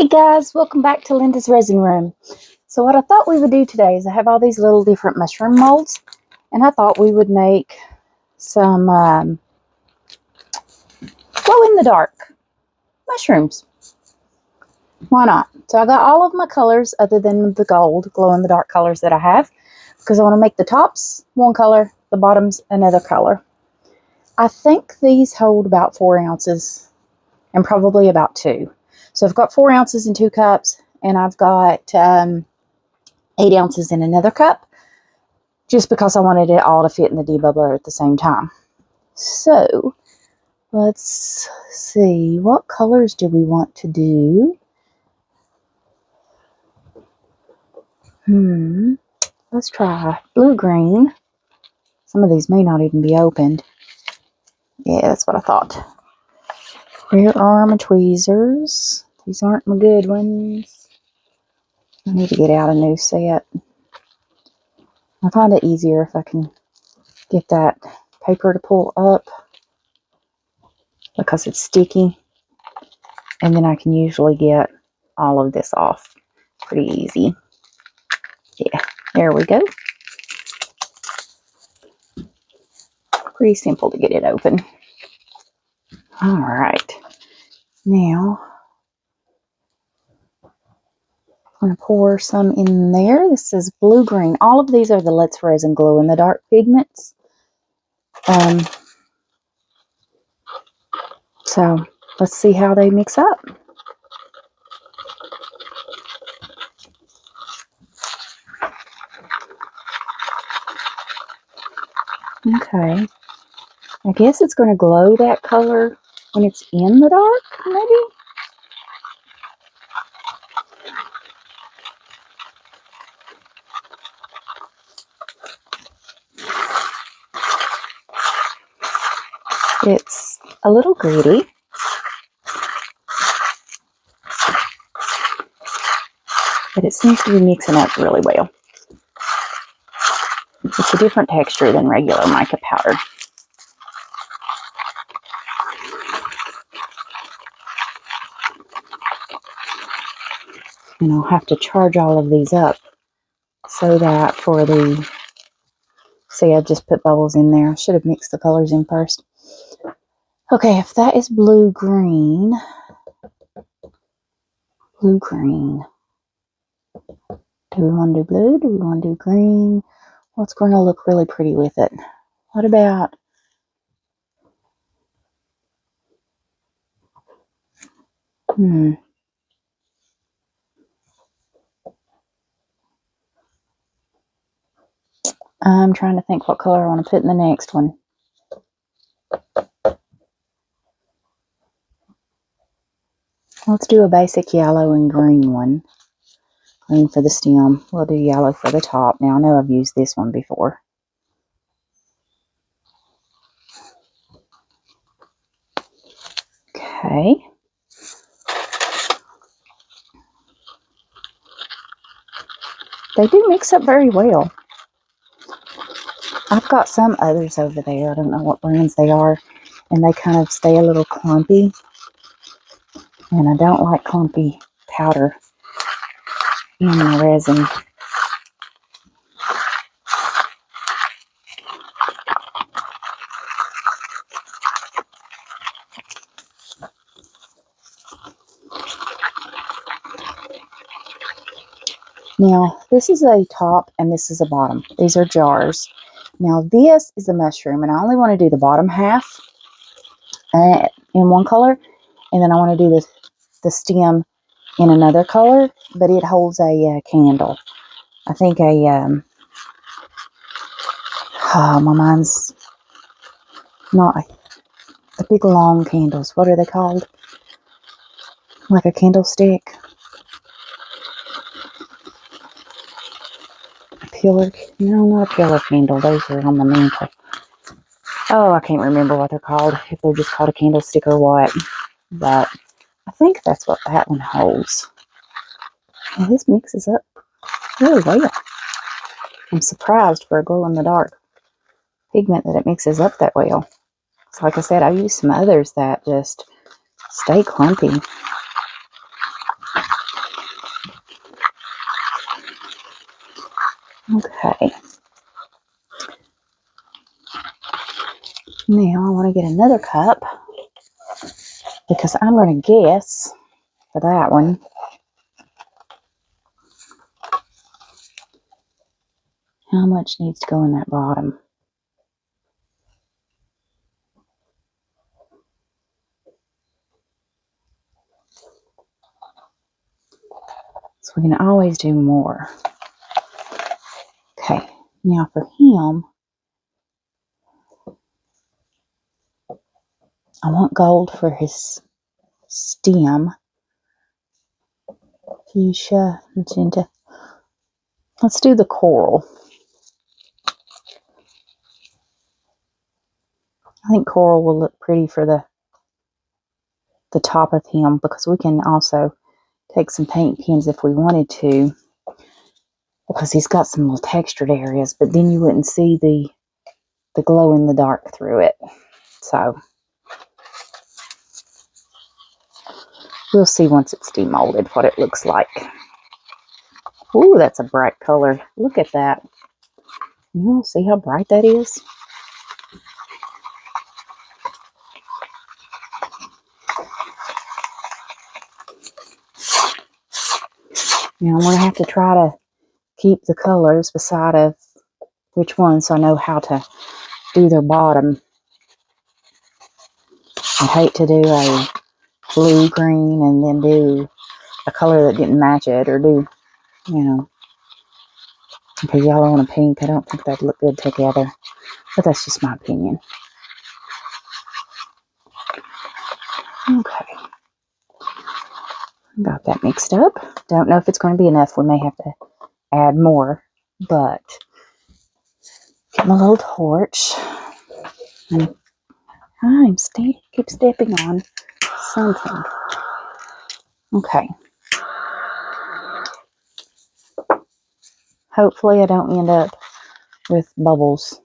Hey guys, welcome back to Linda's Resin Room. So what I thought we would do today is I have all these little different mushroom molds, and I thought we would make some glow-in-the-dark mushrooms. Why not? So I got all of my colors other than the gold glow-in-the-dark colors that I have, because I want to make the tops one color, the bottoms another color. I think these hold about 4 ounces and probably about 2. So I've got 4 ounces in 2 cups, and I've got 8 ounces in another cup, just because I wanted it all to fit in the debubbler at the same time. So let's see, what colors do we want to do? Let's try blue-green. Some of these may not even be opened. Yeah, that's what I thought. Where are my tweezers? These aren't my good ones. I need to get out a new set. I find it easier if I can get that paper to pull up, because it's sticky, and then I can usually get all of this off pretty easy. Yeah, there we go. Pretty simple to get it open. All right, now I'm going to pour some in there. This is blue-green. All of these are the Let's Resin glow-in-the-dark pigments. So let's see how they mix up. Okay, I guess it's going to glow that color when it's in the dark, maybe? It's a little gritty, but it seems to be mixing up really well. It's a different texture than regular mica powder. And I'll have to charge all of these up so that for the... See, I just put bubbles in there. I should have mixed the colors in first. Okay, if that is blue-green... Blue-green. Do we want to do blue? Do we want to do green? What's going to look really pretty with it? What about... I'm trying to think what color I want to put in the next one. Let's do a basic yellow and green one. Green for the stem. We'll do yellow for the top. Now, I know I've used this one before. Okay. They do mix up very well. I've got some others over there. I don't know what brands they are. And they kind of stay a little clumpy. And I don't like clumpy powder in my resin. Now, this is a top and this is a bottom. These are jars. Now, this is a mushroom, and I only want to do the bottom half in one color, and then I want to do the stem in another color, but it holds a candle. I think my mind's not the big long candles. What are they called? Like a candlestick? Pillar? No, not a pillar candle. Those are on the mantle. Oh, I can't remember what they're called. If they're just called a candlestick or what. But I think that's what that one holds. And this mixes up really well. I'm surprised for a glow-in-the-dark pigment that it mixes up that well. So like I said, I use some others that just stay clumpy. Okay. Now I want to get another cup because I'm going to guess for that one how much needs to go in that bottom. So we can always do more. Okay, now for him, I want gold for his stem. Fuchsia, magenta. Let's do the coral. I think coral will look pretty for the top of him because we can also take some paint pens if we wanted to because he's got some little textured areas, but then you wouldn't see the glow in the dark through it. So we'll see once it's demolded what it looks like. Ooh, that's a bright color. Look at that. You see how bright that is? Now I'm going to have to try to keep the colors beside of which one so I know how to do their bottom. I hate to do a blue green and then do a color that didn't match it, or do, you know, okay, yellow and a pink. I don't think that'd look good together, but that's just my opinion. Okay, got that mixed up. Don't know if it's going to be enough. We may have to add more, but get my little torch. And keep stepping on something. Okay. Hopefully I don't end up with bubbles.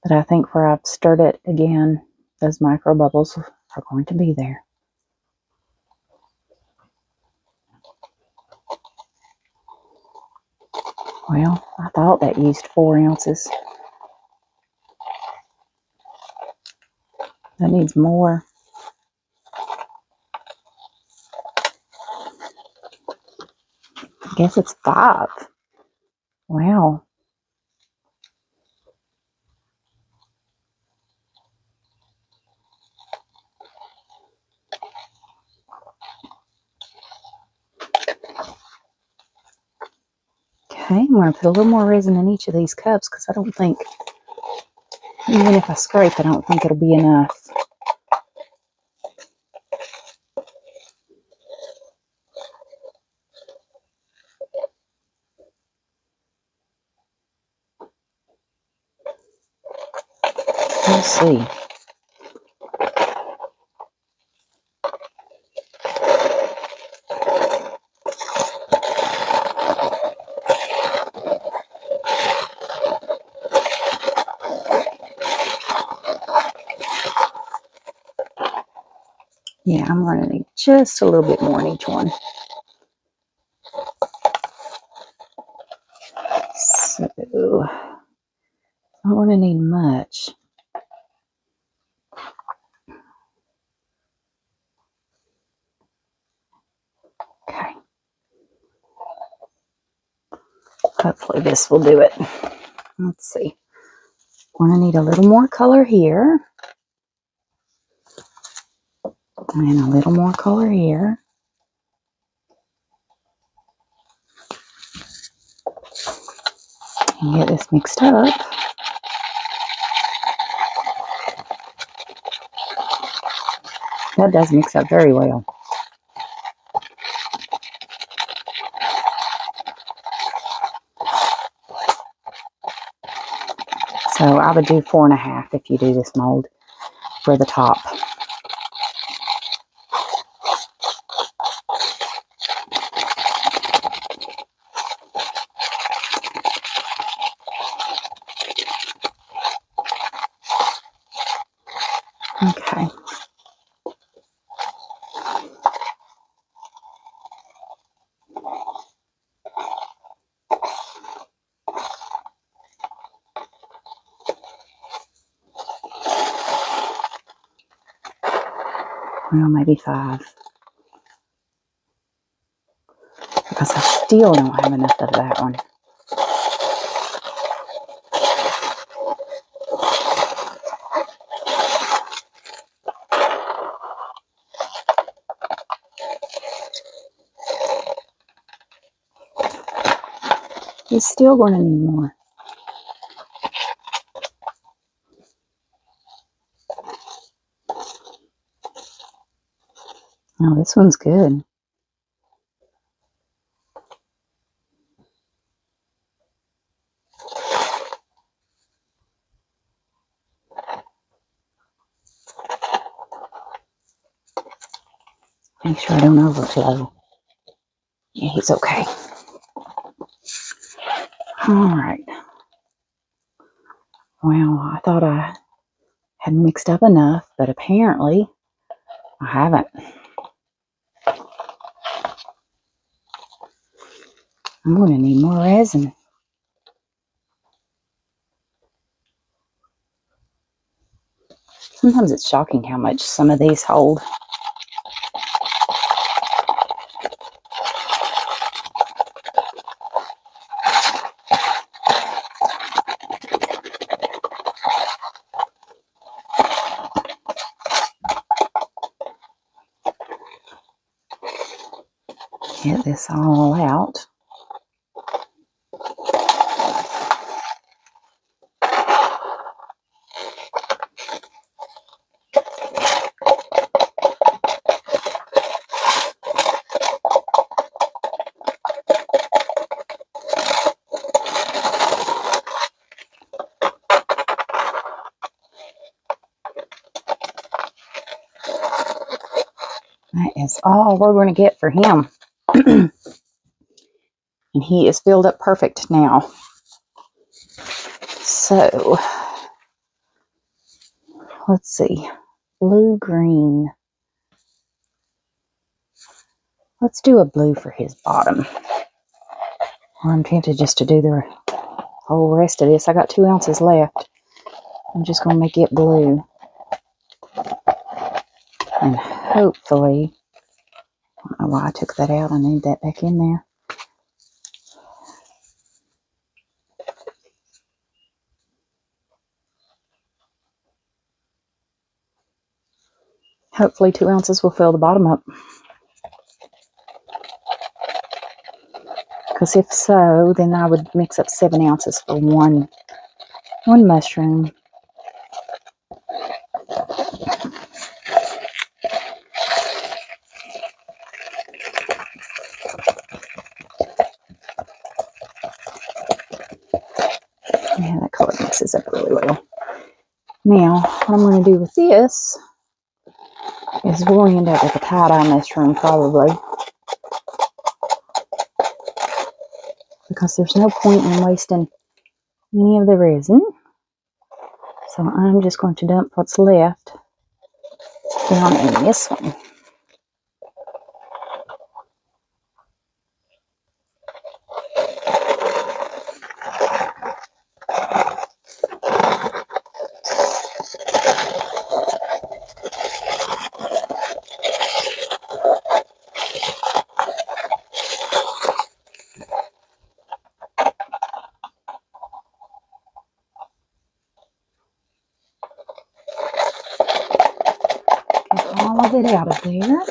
But I think where I've stirred it again, those micro bubbles are going to be there. Well, I thought that used 4 ounces. That needs more. I guess it's 5. Wow. Okay, I'm going to put a little more resin in each of these cups because I don't think, even if I scrape, I don't think it'll be enough. We'll see. Yeah, I'm going to need just a little bit more in each one. So, I don't want to need much. Okay. Hopefully this will do it. Let's see. We're going to need a little more color here. And a little more color here. And get this mixed up. That does mix up very well. So I would do 4.5 if you do this mold for the top. Okay. Well, maybe 5. Because I still don't have enough of that one. He's still going to need more. Oh, this one's good. Make sure I don't overflow. Yeah, he's okay. Alright. Well, I thought I had mixed up enough, but apparently I haven't. I'm going to need more resin. Sometimes it's shocking how much some of these hold. Get this all out. That is all we're going to get for him. And he is filled up perfect now. So, let's see. Blue, green. Let's do a blue for his bottom. Or I'm tempted just to do the whole rest of this. I got 2 ounces left. I'm just going to make it blue. And hopefully, I don't know why I took that out. I need that back in there. Hopefully 2 ounces will fill the bottom up. Because if so, then I would mix up 7 ounces for one mushroom. Yeah, that color mixes up really well. Now, what I'm going to do with this is we'll end up with a tie-dye mushroom probably. Because there's no point in wasting any of the resin. So I'm just going to dump what's left down in this one. Get all of it out of there.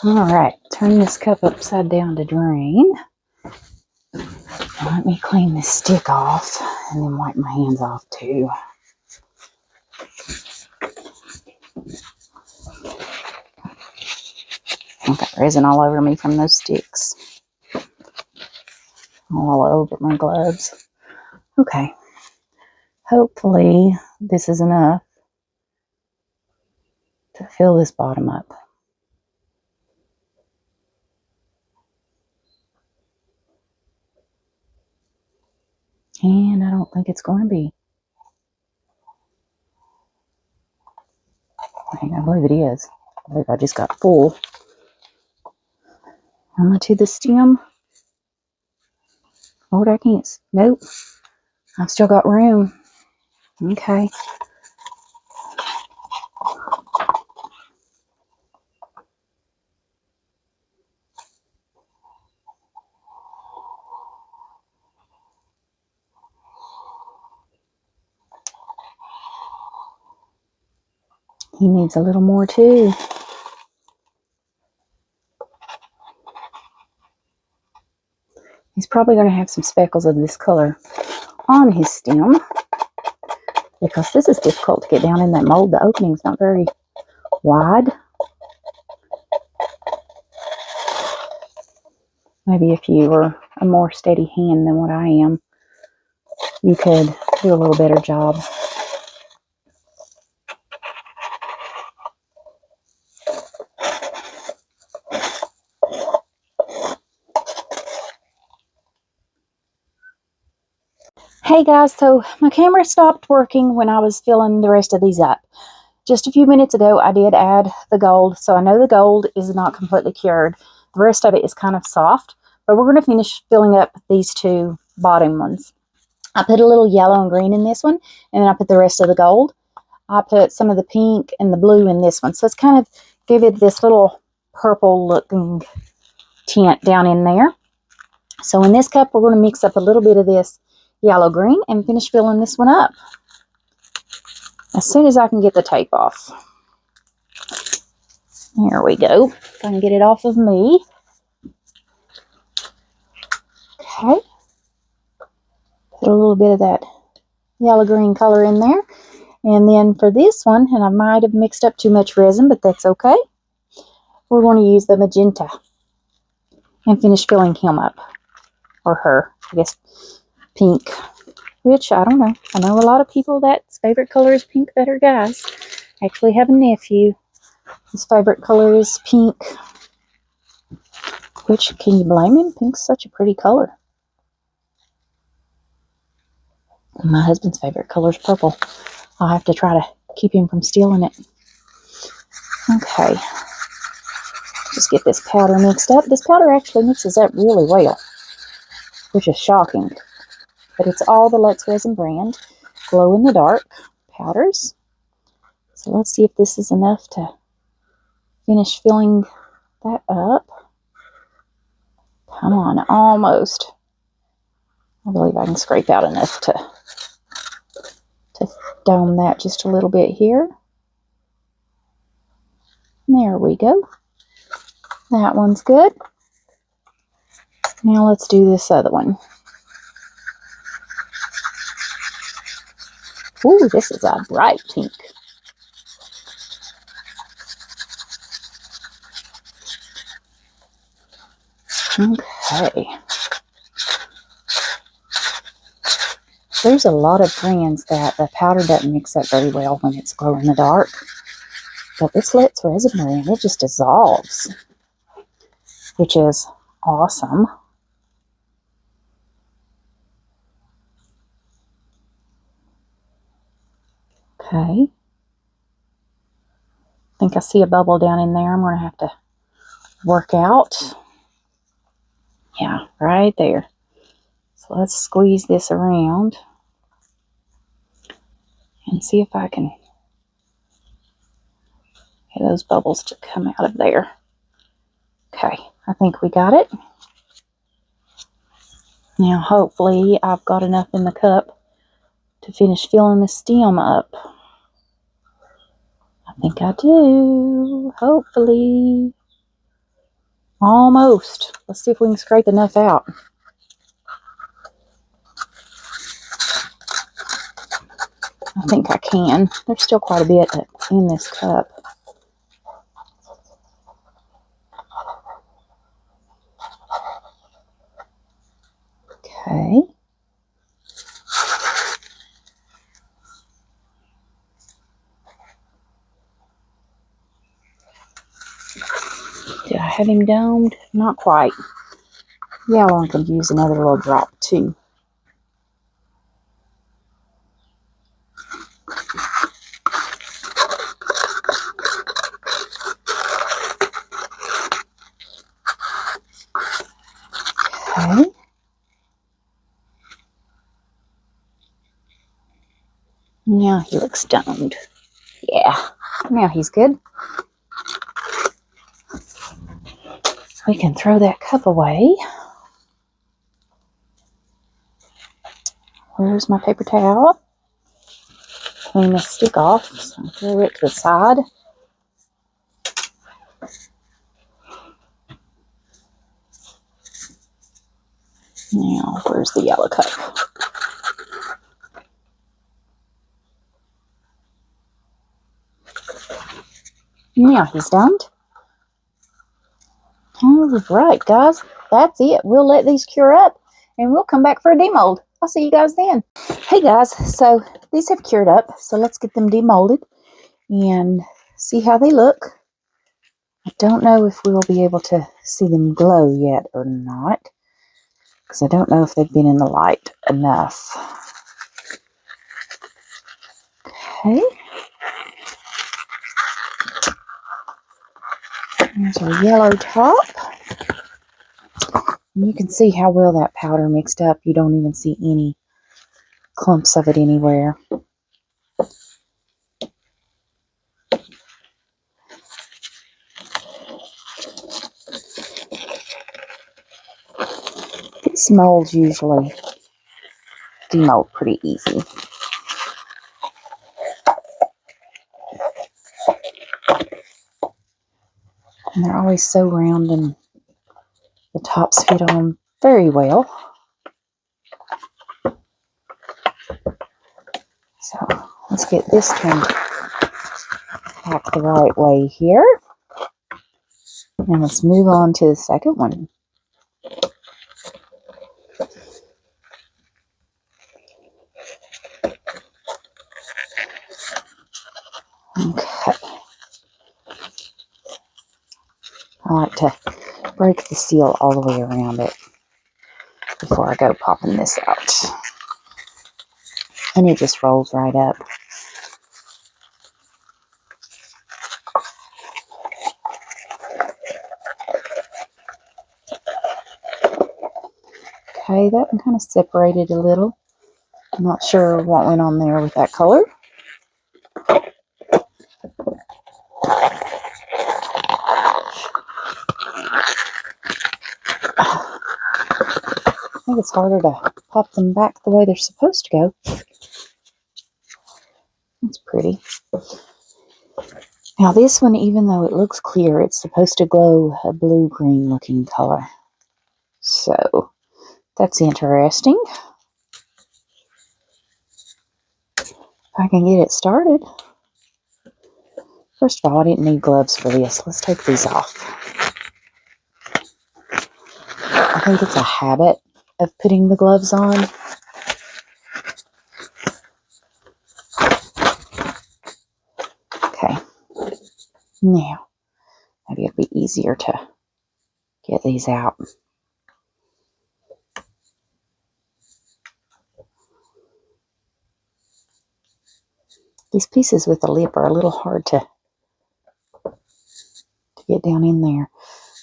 Alright, turn this cup upside down to drain. Let me clean this stick off and then wipe my hands off too. I've got resin all over me from those sticks. All over my gloves. Okay. Hopefully this is enough to fill this bottom up. And I don't think it's going to be. I believe it is. I believe I just got full. Onto the stem. Lord, I can't. Nope. I've still got room. Okay. He needs a little more too. He's probably going to have some speckles of this color on his stem, because this is difficult to get down in that mold. The opening's not very wide. Maybe if you were a more steady hand than what I am, you could do a little better job. Hey guys, so my camera stopped working when I was filling the rest of these up. Just a few minutes ago, I did add the gold, so I know the gold is not completely cured. The rest of it is kind of soft, but we're going to finish filling up these two bottom ones. I put a little yellow and green in this one, and then I put the rest of the gold. I put some of the pink and the blue in this one, so it's kind of give it this little purple looking tint down in there. So in this cup, we're going to mix up a little bit of this yellow green and finish filling this one up as soon as I can get the tape off. There we go. If I can get it off of me. Okay. Put a little bit of that yellow green color in there. And then for this one, and I might have mixed up too much resin, but that's okay. We're going to use the magenta and finish filling him up. Or her, I guess, pink. Which, I don't know. I know a lot of people that's favorite color is pink that are guys. I actually have a nephew. His favorite color is pink. Which, can you blame him? Pink's such a pretty color. My husband's favorite color is purple. I'll have to try to keep him from stealing it. Okay. Just get this powder mixed up. This powder actually mixes up really well, which is shocking. But it's all the Let's Resin brand glow in the dark powders. So let's see if this is enough to finish filling that up. Come on, almost. I believe I can scrape out enough to dome that just a little bit here. There we go. That one's good. Now let's do this other one. Ooh, this is a bright pink. Okay. There's a lot of brands that the powder doesn't mix up very well when it's glow in the dark. But this Let's Resin brand, it just dissolves, which is awesome. Okay. I think I see a bubble down in there. I'm going to have to work out. Yeah, right there. So let's squeeze this around and see if I can get those bubbles to come out of there. Okay, I think we got it. Now hopefully I've got enough in the cup to finish filling the stem up. I think I do. Hopefully. Almost. Let's see if we can scrape enough out. I think I can. There's still quite a bit in this cup. Okay. Did I have him domed? Not quite. Yeah, I could use another little drop too. Okay. Now he looks stoned. Yeah. Now he's good. We can throw that cup away. Where's my paper towel? Clean the stick off. So throw it to the side. Now, where's the yellow cup? Now he's done. All right, guys. That's it. We'll let these cure up and we'll come back for a demold. I'll see you guys then. Hey guys, so these have cured up. So let's get them demolded and see how they look. I don't know if we'll be able to see them glow yet or not, because I don't know if they've been in the light enough. Okay. There's our yellow top. And you can see how well that powder mixed up. You don't even see any clumps of it anywhere. These molds usually demold pretty easy. And they're always so round and the tops fit on very well. So let's get this turned back the right way here. And let's move on to the second one. Okay. I like to break the seal all the way around it before I go popping this out. And it just rolls right up. Okay, that one kind of separated a little. I'm not sure what went on there with that color. I think it's harder to pop them back the way they're supposed to go. It's pretty. Now this one, even though it looks clear, it's supposed to glow a blue-green looking color. So, that's interesting. If I can get it started. First of all, I didn't need gloves for this. Let's take these off. I think it's a habit of putting the gloves on. Okay. Now, maybe it'll be easier to get these out. These pieces with the lip are a little hard to get down in there.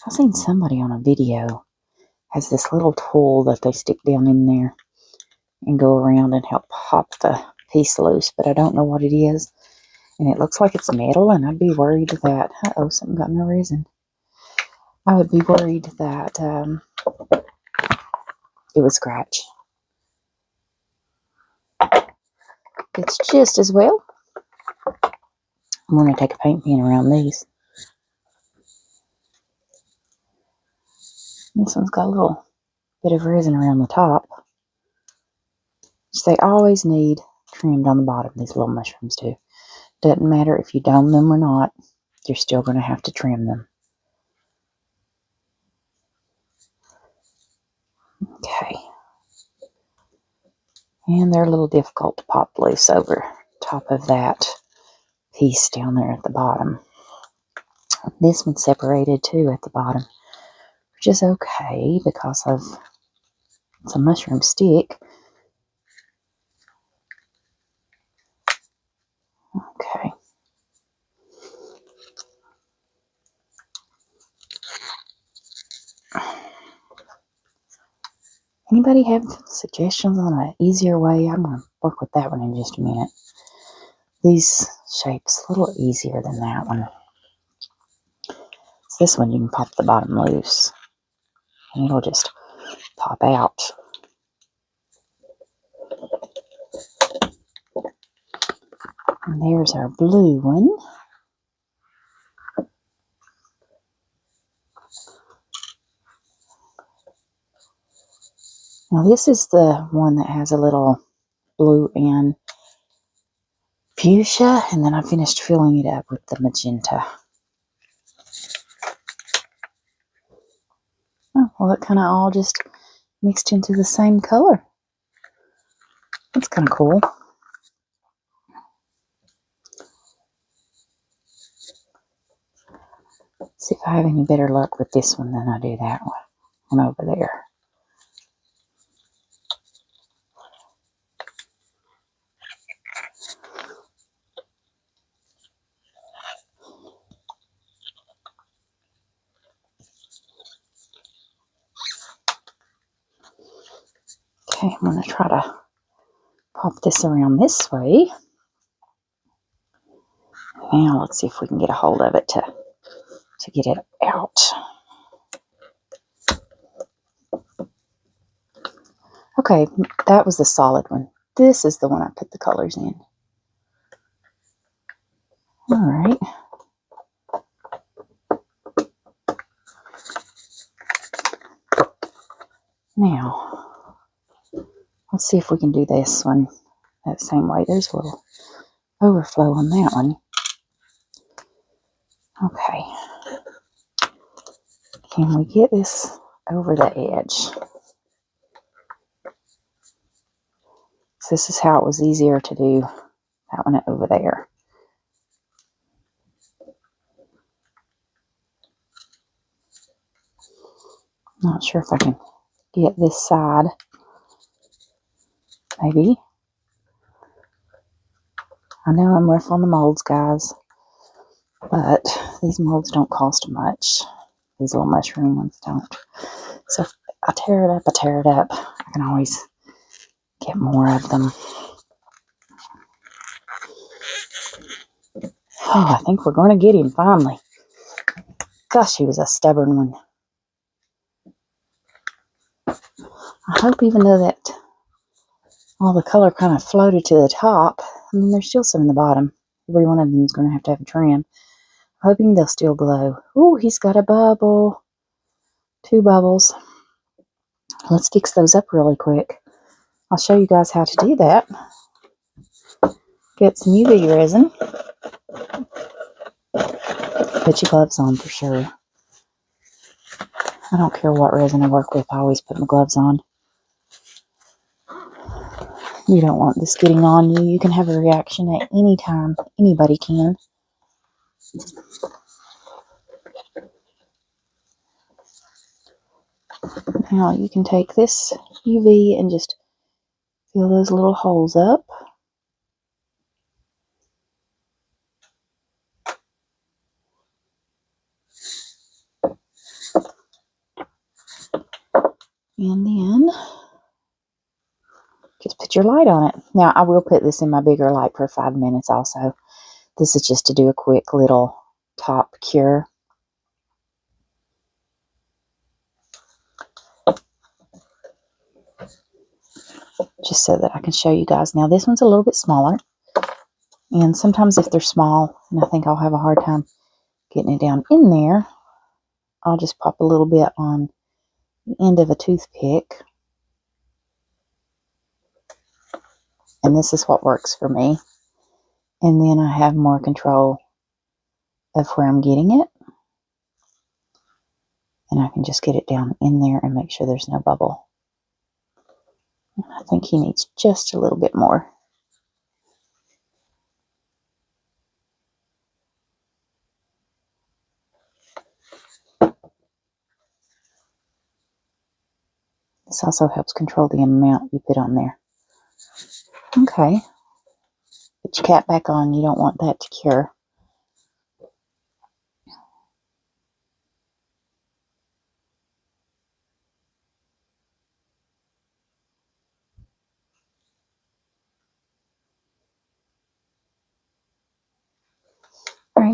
I've seen somebody on a video has this little tool that they stick down in there and go around and help pop the piece loose, but I don't know what it is. And it looks like it's metal, and I'd be worried that, uh-oh, something got in my resin. I would be worried that it would scratch. It's just as well. I'm going to take a paint pen around these. This one's got a little bit of resin around the top, which they always need trimmed on the bottom, these little mushrooms do. Doesn't matter if you dome them or not, you're still going to have to trim them. Okay. And they're a little difficult to pop loose over top of that piece down there at the bottom. This one's separated too at the bottom, which is okay because of it's a mushroom stick. Okay. Anybody have suggestions on an easier way? I'm going to work with that one in just a minute. These shapes a little easier than that one. So this one you can pop the bottom loose and it'll just pop out. And there's our blue one. Now this is the one that has a little blue and fuchsia, and then I finished filling it up with the magenta. Oh, well, it kind of all just mixed into the same color. That's kind of cool. See if I have any better luck with this one than I do that one over there. Okay, I'm going to try to pop this around this way. Now let's see if we can get a hold of it to get it out. Okay, that was the solid one. This is the one I put the colors in. All right. Now, let's see if we can do this one that same way. There's a little overflow on that one. Okay. Can we get this over the edge? So this is how it was easier to do that one over there. Not sure if I can get this side. Maybe. I know I'm rough on the molds, guys, but these molds don't cost much. These little mushroom ones don't. So if I tear it up, I tear it up. I can always get more of them. Oh, I think we're going to get him finally. Gosh, he was a stubborn one. I hope even though that all the color kind of floated to the top, I mean, there's still some in the bottom. Every one of them is going to have a trim. Hoping they'll still glow. Ooh, he's got a bubble. 2 bubbles. Let's fix those up really quick. I'll show you guys how to do that. Get some UV resin. Put your gloves on for sure. I don't care what resin I work with. I always put my gloves on. You don't want this getting on you. You can have a reaction at any time. Anybody can. Now you can take this UV and just fill those little holes up. And then just put your light on it. Now I will put this in my bigger light for 5 minutes also. This is just to do a quick little top cure. Just so that I can show you guys. Now this one's a little bit smaller. And sometimes if they're small, and I think I'll have a hard time getting it down in there, I'll just pop a little bit on the end of a toothpick. And this is what works for me. And then I have more control of where I'm getting it. And I can just get it down in there and make sure there's no bubble. And I think he needs just a little bit more. This also helps control the amount you put on there. Okay. Put your cap back on. You don't want that to cure.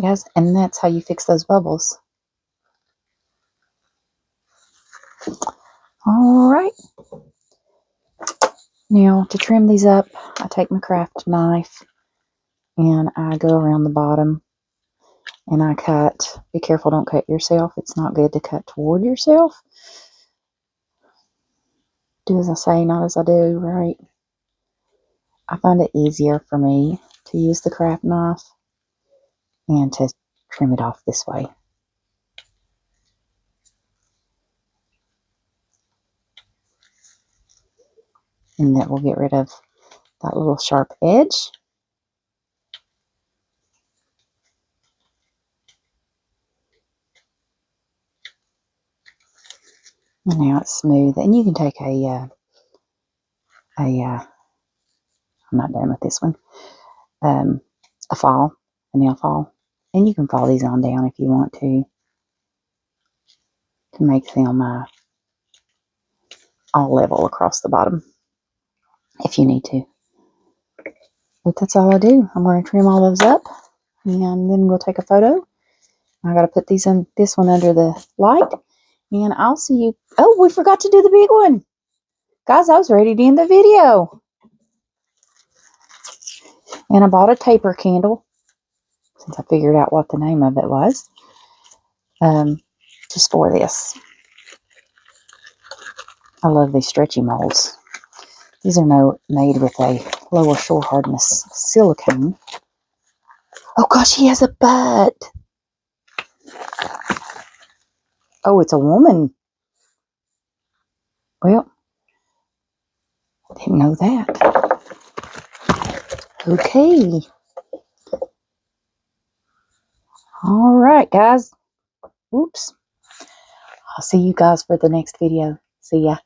guys, and that's how you fix those bubbles. Alright. Now, to trim these up, I take my craft knife and I go around the bottom and I cut. Be careful, don't cut yourself. It's not good to cut toward yourself. Do as I say, not as I do, right? I find it easier for me to use the craft knife and to trim it off this way. And that will get rid of that little sharp edge. And now it's smooth. And you can take I'm not done with this one, a file, a nail file. And you can file these on down if you want to make them all level across the bottom if you need to. But that's all I do. I'm going to trim all those up and then we'll take a photo. I got to put this one under the light, and I'll see you. Oh, we forgot to do the big one. Guys, I was ready to end the video. And I bought a taper candle since I figured out what the name of it was. Just for this. I love these stretchy molds. These are made with a lower shore hardness silicone. Oh gosh, he has a butt. Oh, it's a woman. Well, I didn't know that. Okay. All right, guys. Oops. I'll see you guys for the next video. See ya.